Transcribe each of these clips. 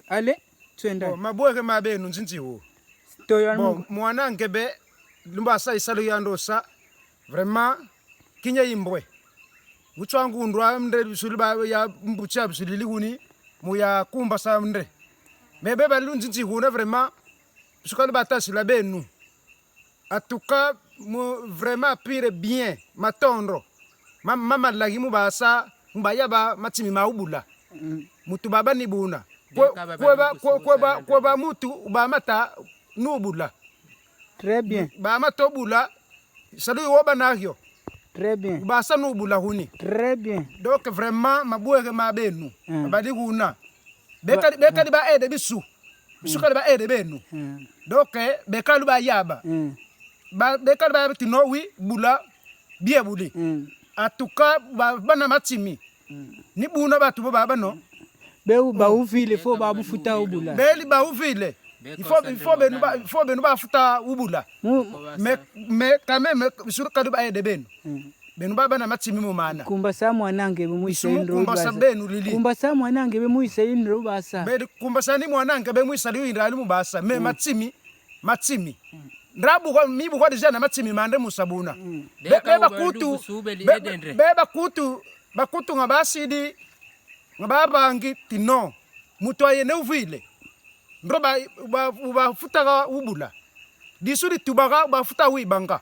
Allez, tu es mabweke mabe nunzinzi ho. Bon, mwanange be lumbasa isalu yandosa vraiment kinya imbwe. Uchwangu ndwa mnde bisuli ba ya mbucha bisuli liguni mu ya kumba sa mnde. Mebe ba lunzinzi ho na vraiment bisukali batasi la benu. Atuka mu vraiment pire bien matondro. Mama lagi mu basa mbaya ba matimi maubula. Mutu baba ni buna. Kweba mutu ba mata nubula. Très bien. Ba mata bula salu yoba nahyo. Très bien. Ba sa nubula huni. Très bien. Donc vraiment mabweke mabenu. Abadi huna. Bekali ba ede bisu. Bisukali ba ede benu. Donc bekali ba yaba. Ba bekali ba tinowi bula bia buli. Atuka bana matimi. Ni buna batu baba no. Beu ba uvile fo ba bufuta ubula. Beli ba uvile. Il faut benu ba futa ubula. Mais quand même sur kadu ba ede benu. Benu baba na matimi mu mana. Kumba sa mwanange be muise indro. Kumba sa benu lili. Kumba sa mwanange be muise indro basa. Be kumba sa ni mwanange be muise ali indro mu basa. Me matimi. Ndabu kwa mibu kwa deja na matimi mande musabuna. Beba kutu ngabasidi ngababangi tino mutu ayene uvile ndoba ba futa ubula disuri tubaga ba futa wibanga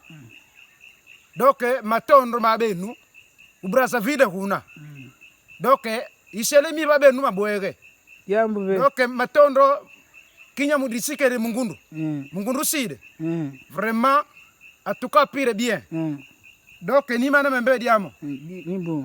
donc matondo mabenu ubrasa vide huna donc isele mi babenu mabwege yambu be donc matondo kinya mudisikere mungundu side vraiment en tout cas pire bien donc ni mana membe diamo ni bon.